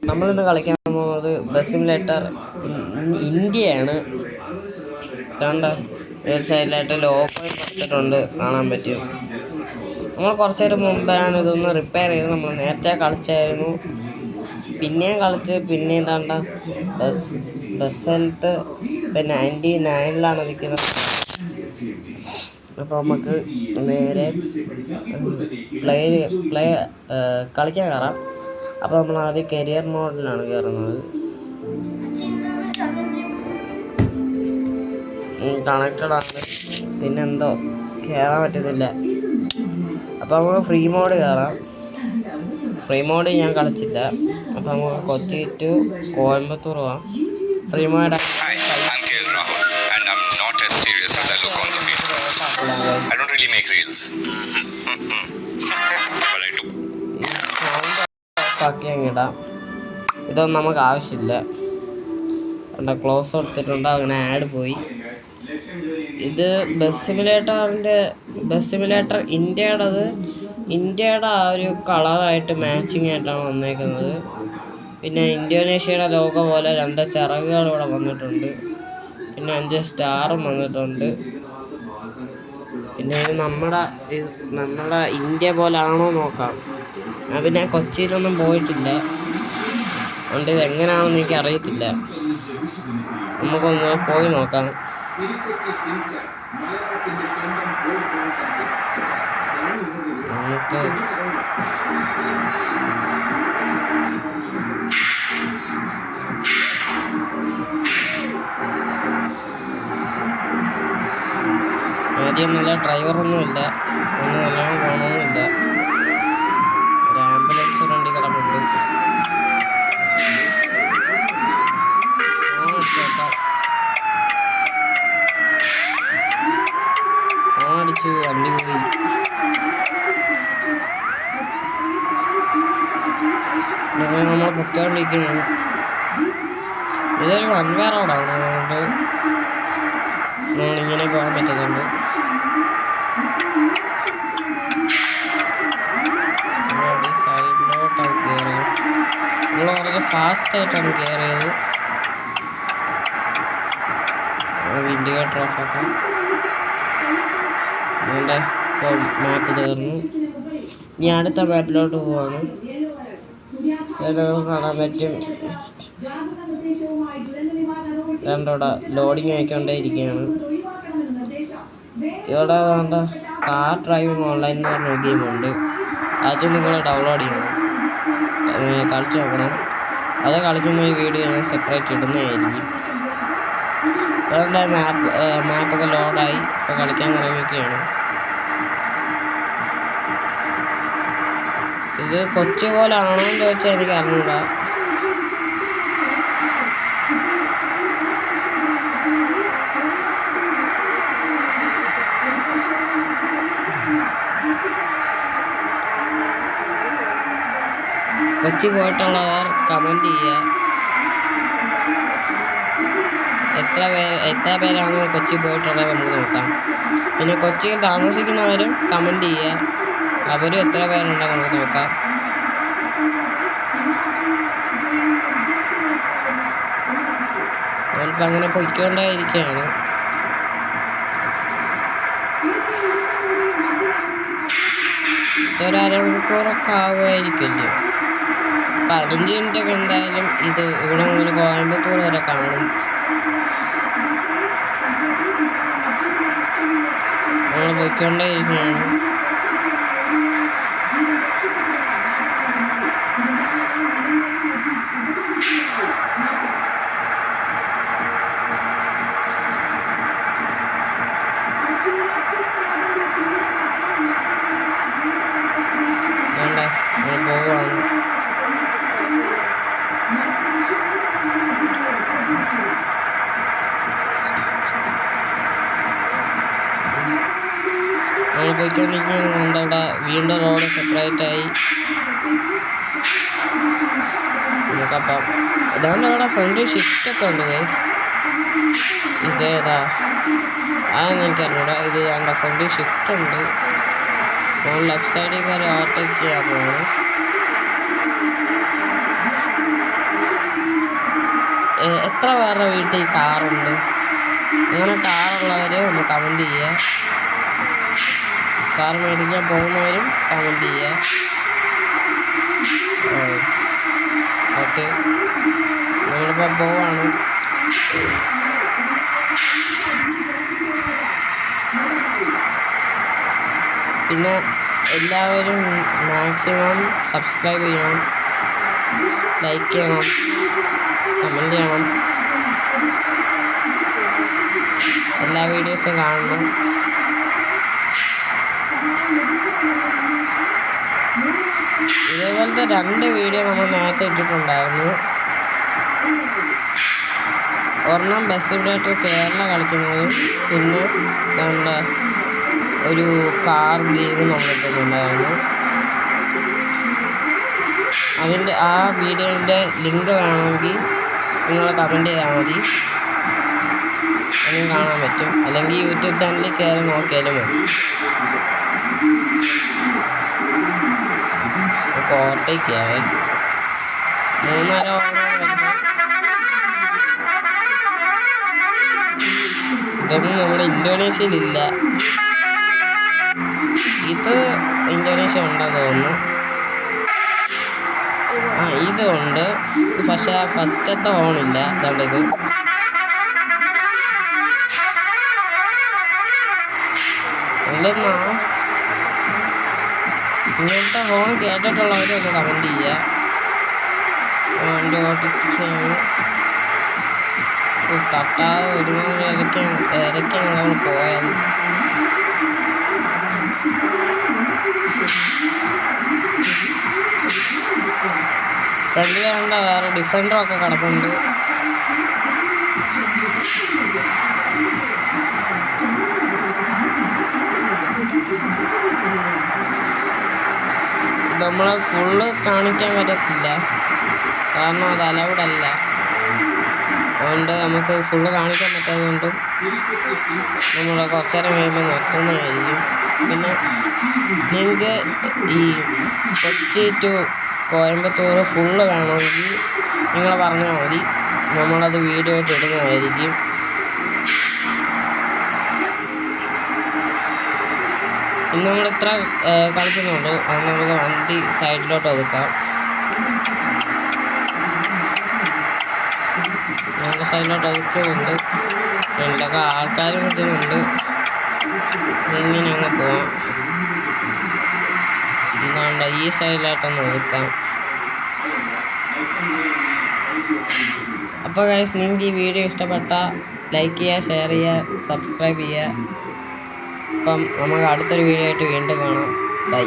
നമ്മളിന്ന് കളിക്കാൻ പോകുന്നത് ബസ് സിമുലേറ്റർ ഇന്ത്യയാണ്. കണ്ട ഒരു സൈഡിലായിട്ട് ലോഗോ കൊടുത്തിട്ടുണ്ട്, കാണാൻ പറ്റും. നമ്മൾ കുറച്ചു നേരം മുമ്പാണ് ഇതൊന്ന് റിപ്പയർ ചെയ്ത് നമ്മൾ നേരത്തെ കളിച്ചായിരുന്നു. പിന്നെയും കളിച്ച് പിന്നെയും കണ്ട ബസ് ഹെൽത്ത് 99-ലാണ് നിൽക്കുന്നത്. അപ്പോൾ നമുക്ക് നേരെ കളിക്കാൻ കയറാം. അപ്പോൾ നമ്മൾ ആദ്യം കരിയർ മോഡിലാണ് കയറുന്നത്. കണക്റ്റഡ് ആണ്, പിന്നെന്തോ കയറാൻ പറ്റുന്നില്ല. അപ്പോൾ നമുക്ക് ഫ്രീ മോഡ് കയറാം. ഫ്രീ മോഡ് ഞാൻ കളിച്ചില്ല. അപ്പോൾ നമുക്ക് കൊച്ചി ടു കോയമ്പത്തൂർ പോവാം. ഫ്രീ മോഡ് ഇടാം. ഇതൊന്നും നമുക്ക് ആവശ്യമില്ല. എന്താ ക്ലോസ് കൊടുത്തിട്ടുണ്ട്, അങ്ങനെ ആഡ് പോയി. ഇത് ബസ് സിമുലേറ്റർ ഇന്ത്യയുടെ ആ ഒരു കളറായിട്ട് മാച്ചിങ് ആയിട്ടാണ് വന്നേക്കുന്നത്. പിന്നെ ഇന്തോനേഷ്യയുടെ ലോഗോ പോലെ 2 ചിറകുകൾ ഇവിടെ വന്നിട്ടുണ്ട്. പിന്നെ 5 സ്റ്റാറും വന്നിട്ടുണ്ട്. പിന്നെ നമ്മുടെ ഇന്ത്യ പോലെ ആണോ നോക്കാം. ഞാൻ പിന്നെ കൊച്ചിയിലൊന്നും പോയിട്ടില്ല, അതുകൊണ്ട് ഇതെങ്ങനെയാണെന്ന് എനിക്ക് അറിയത്തില്ല. നമുക്കൊന്ന് പോയി നോക്കാം. നമുക്ക് ആദ്യം നല്ല ഡ്രൈവറൊന്നുമില്ല, ഒന്നും നല്ലോണം പോകണമെന്നില്ല. ഒരു ആംബുലൻസ് വണ്ടി കിടപ്പുണ്ട്. അടിച്ചു വണ്ടി പോയി. നമ്മൾ പൊക്കോണ്ടിരിക്കുന്നത് ഇതൊരു 1 വേ റോഡാണ്, അതുകൊണ്ട് നമ്മളിങ്ങനെ പോകാൻ പറ്റുന്നുണ്ട്. സൈഡിലോട്ടാണ് കയറിയത്. നമ്മൾ കുറച്ച് ഫാസ്റ്റായിട്ടാണ് കയറിയത്. ഇൻഡിക്കേറ്റർ ഓഫ് ആക്കാം. അതിൻ്റെ ഇപ്പോൾ മാപ്പ് തീർന്നു. ഇനി അടുത്ത മാപ്പിലോട്ട് പോവാണ്. കാണാൻ പറ്റും രണ്ടോടെ ലോഡിങ് ആയിക്കൊണ്ടേയിരിക്കുകയാണ്. ഇവിടെ വേണ്ട കാർ ഡ്രൈവിംഗ് ഓൺലൈൻ എന്ന് പറഞ്ഞ ഗെയിമുണ്ട്. അത് നിങ്ങൾ ഡൗൺലോഡ് ചെയ്യണം, കളിച്ചു നോക്കണം. അത് കളിക്കുന്ന ഒരു വീഡിയോ ഞാൻ സെപ്പറേറ്റ് ഇടുന്നതായിരിക്കും. അതുകൊണ്ട് മാപ്പൊക്കെ ലോഡായി ഇപ്പോൾ കളിക്കാൻ തുടങ്ങിയൊക്കെയാണ്. ഇത് കൊച്ചി പോലെ ആണോ എന്ന് ചോദിച്ചാൽ എനിക്ക് അറിഞ്ഞൂടാ. കൊച്ചി പോയിട്ടുള്ളവർ കമൻറ്റ് ചെയ്യുക. എത്ര പേരാണ് കൊച്ചി പോയിട്ടുള്ളത് നമുക്ക് നോക്കാം. പിന്നെ കൊച്ചിയിൽ താമസിക്കുന്നവരും കമൻറ്റ് ചെയ്യുക, അവരും എത്ര പേരുണ്ടോ നമുക്ക് നോക്കാം. നമ്മളിപ്പോൾ അങ്ങനെ പൊയ്ക്കൊണ്ടേ ഇരിക്കുകയാണ്. ഇതൊരു അരമണിക്കൂറൊക്കെ ആവുമായിരിക്കുമല്ലോ. 15 മിനിറ്റൊക്കെ എന്തായാലും ഇത് ഇവിടെ മുതൽ കോയമ്പത്തൂർ വരെ കാണും. നമ്മൾ പോയിക്കൊണ്ടേ ഇരിക്കുകയാണ്. പോവാണ്. നമ്മൾ പോയിക്കൊണ്ടിരിക്കുകയാണ്. കണ്ടവിടെ വീണ്ടും റോഡ് സെപ്പറേറ്റ് ആയി. നമുക്കപ്പം ഇതാണ്ട് അവിടെ ഫ്രണ്ട് ഷിഫ്റ്റൊക്കെ ഉണ്ട് ഗൈസ്. ഇതേതാ അതൊന്നും എനിക്കറിഞ്ഞൂടാ. ഇത് കണ്ട ഫ്രണ്ട് ഷിഫ്റ്റ് ഉണ്ട്. നമ്മൾ ലെഫ്റ്റ് സൈഡിൽ കയറി ഓവർടേക്ക് ചെയ്യാൻ പോവാണ്. എത്ര പേരുടെ വീട്ടിൽ കാറുണ്ട്? അങ്ങനെ കാറുള്ളവർ ഒന്ന് കമൻറ്റ് ചെയ്യുക. കാർ മേടിക്കാൻ പോകുന്നവരും കമൻറ്റ് ചെയ്യുക. ഓക്കെ, നമ്മളിപ്പോൾ പോവാണ്. പിന്നെ എല്ലാവരും മാക്സിമം സബ്സ്ക്രൈബ് ചെയ്യണം, ലൈക്ക് ചെയ്യണം, കമൻറ്റ് ചെയ്യണം, എല്ലാ വീഡിയോസും കാണണം. ഇതേപോലത്തെ 2 വീഡിയോ നമ്മൾ നേരത്തെ ഇട്ടിട്ടുണ്ടായിരുന്നു. ഒരെണ്ണം ബസ് സിമുലേറ്റർ കേരള കളിക്കുന്നതും പിന്നെ നമ്മുടെ ഒരു കാർ ഗെയിം നമ്മൾ ഇട്ടിട്ടുണ്ടായിരുന്നു. അതിൻ്റെ ആ വീഡിയോൻ്റെ ലിങ്ക് വേണമെങ്കിൽ നിങ്ങൾ കമൻറ്റ് ചെയ്താൽ മതി, അതിനും കാണാൻ പറ്റും. അല്ലെങ്കിൽ യൂട്യൂബ് ചാനലിൽ കയറി നോക്കിയാലും മതി. കോട്ടയ്ക്കാവേ 3:30 ഇതൊന്നും നമ്മുടെ ഇന്തോനേഷ്യയിലില്ല. ഇത് ഇന്തോനേഷ്യ ഉണ്ടെന്ന് തോന്നുന്നു. ഇതുണ്ട്, പക്ഷെ ഫസ്റ്റത്തെ ഹോണില്ല. അതുകൊണ്ട് ഇത് ഇല്ലെന്നാ ഇങ്ങനത്തെ ഹോൺ കേട്ടിട്ടുള്ളവർ ഒന്ന് കമൻറ്റ് ചെയ്യുക. വണ്ടി ഓട്ടിക്കാണ് തട്ടാതെ ഒരുപാട് ഇരയ്ക്കാണ് പോയത്. ഫ്രണ്ടിൽ കണ്ട വേറെ ഡിഫൻഡറൊക്കെ കിടപ്പുണ്ട്. നമ്മളെ ഫുള്ള് കാണിക്കാൻ പറ്റത്തില്ല, കാരണം അത് അലൗഡ് അല്ല. അതുകൊണ്ട് നമുക്ക് ഫുള്ള് കാണിക്കാൻ പറ്റാത്തതുകൊണ്ടും നമ്മൾ കുറച്ചേരം കഴിയുമ്പോൾ നിർത്തുന്നതായിരിക്കും. പിന്നെ നിങ്ങൾക്ക് ഈ കൊച്ചി ടു കോയമ്പത്തൂർ ഫുള്ള് വേണമെങ്കിൽ നിങ്ങൾ പറഞ്ഞാൽ മതി, നമ്മളത് വീഡിയോ ആയിട്ട് ഇടുന്നതായിരിക്കും. ഇന്ന് നമ്മൾ ഇത്ര കളിക്കുന്നുണ്ട്. അത് നമുക്ക് വണ്ടി സൈഡിലോട്ട് ഒതുക്കാം. നമ്മൾ സൈഡിലോട്ട് ഒതുക്കുന്നുണ്ട്. രണ്ടൊക്കെ ആൾക്കാർ നിൽക്കുന്നുണ്ട്. ഇങ്ങനെ അങ്ങ് പോവാം. എന്താണ്ട് ഈ സൈഡിലായിട്ടൊന്ന് ഒതുക്കാം. അപ്പോൾ ഗൈസ്, നിങ്ങൾക്ക് ഈ വീഡിയോ ഇഷ്ടപ്പെട്ടാൽ ലൈക്ക് ചെയ്യുക, ഷെയർ ചെയ്യുക, സബ്സ്ക്രൈബ് ചെയ്യുക. അപ്പം നമുക്ക് അടുത്തൊരു വീഡിയോ ആയിട്ട് വീണ്ടും കാണാം. ബൈ.